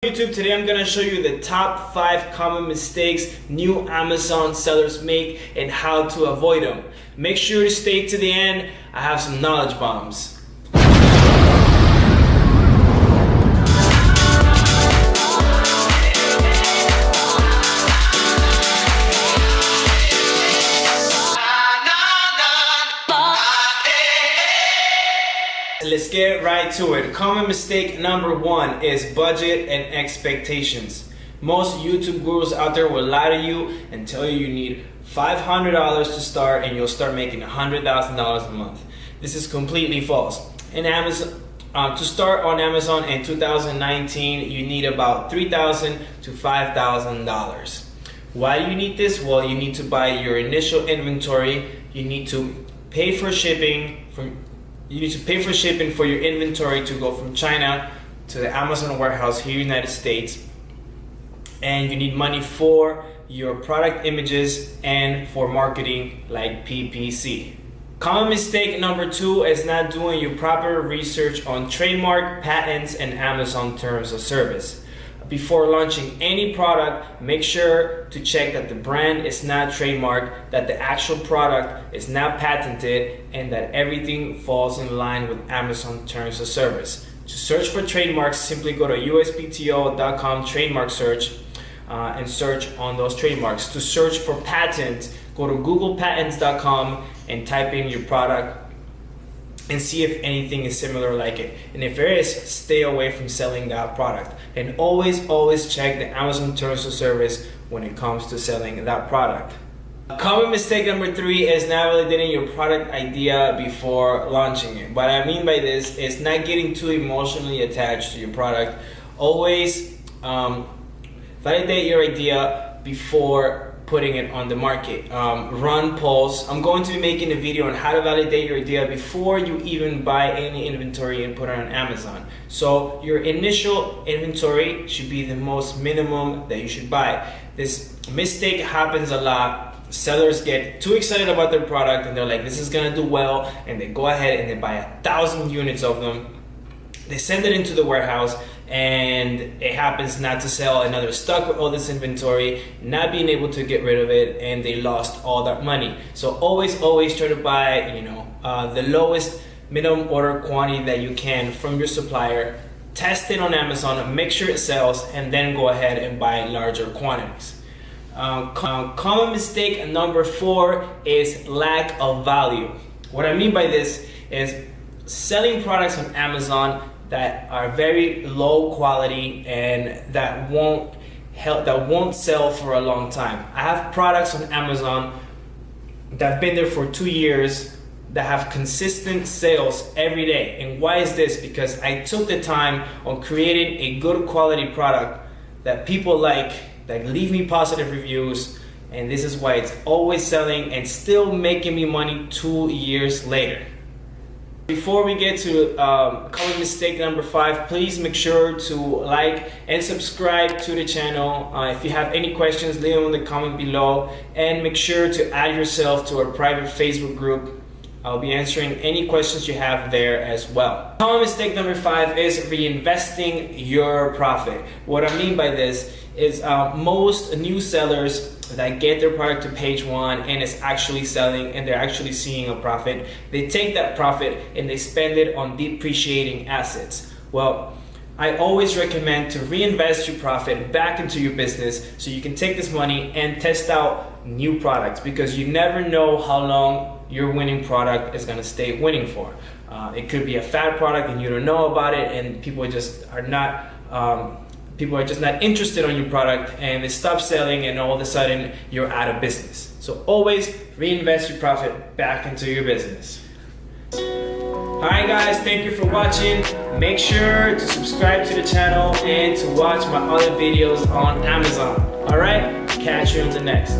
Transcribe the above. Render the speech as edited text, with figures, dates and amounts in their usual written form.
YouTube, today I'm going to show you the top 5 common mistakes new Amazon sellers make and how to avoid them. Make sure to stay to the end. I have some knowledge bombs. Let's get right to it. Common mistake number 1 is budget and expectations. Most YouTube gurus out there will lie to you and tell you need $500 to start and you'll start making $100,000 a month. This is completely false. In Amazon, to start on Amazon in 2019, you need about $3,000 to $5,000. Why do you need this? Well, you need to buy your initial inventory. You need to pay for shipping for your inventory to go from China to the Amazon warehouse here in the United States. And you need money for your product images and for marketing like PPC. Common mistake number 2 is not doing your proper research on trademark, patents, and Amazon terms of service. Before launching any product, make sure to check that the brand is not trademarked, that the actual product is not patented, and that everything falls in line with Amazon terms of service. To search for trademarks, simply go to uspto.com trademark search and search on those trademarks. To search for patents, go to googlepatents.com and type in your product and see if anything is similar like it. And if there is, stay away from selling that product. And always check the Amazon terms of service when it comes to selling that product. Common mistake number 3 is not validating your product idea before launching it. What I mean by this is not getting too emotionally attached to your product. Always validate your idea before putting it on the market. Run polls. I'm going to be making a video on how to validate your idea before you even buy any inventory and put it on Amazon. So your initial inventory should be the most minimum that you should buy. This mistake happens a lot. Sellers get too excited about their product and they're like, this is gonna do well, and they go ahead and they buy 1,000 units of them. They send it into the warehouse and it happens not to sell, and now they're stuck with all this inventory, not being able to get rid of it, and they lost all that money. So always try to buy the lowest minimum order quantity that you can from your supplier. Test it on Amazon, make sure it sells, and then go ahead and buy larger quantities. Common mistake number 4 is lack of value. What I mean by this is selling products on Amazon that are very low quality and that won't sell for a long time. I have products on Amazon that have been there for 2 years that have consistent sales every day. And why is this? Because I took the time on creating a good quality product that people like, that leave me positive reviews, and this is why it's always selling and still making me money 2 years later. Before we get to common mistake number 5, please make sure to like and subscribe to the channel. If you have any questions, leave them in the comment below, and make sure to add yourself to our private Facebook group. I'll be answering any questions you have there as well. Common mistake number 5 is reinvesting your profit. What I mean by this is most new sellers that get their product to page 1 and it's actually selling and they're actually seeing a profit, they take that profit and they spend it on depreciating assets. Well, I always recommend to reinvest your profit back into your business so you can take this money and test out new products, because you never know how long your winning product is going to stay winning for. It could be a fad product and you don't know about it, and people just are not interested on your product, and they stop selling, and all of a sudden you're out of business. So always reinvest your profit back into your business. Alright guys, thank you for watching. Make sure to subscribe to the channel and to watch my other videos on Amazon. Alright, catch you in the next.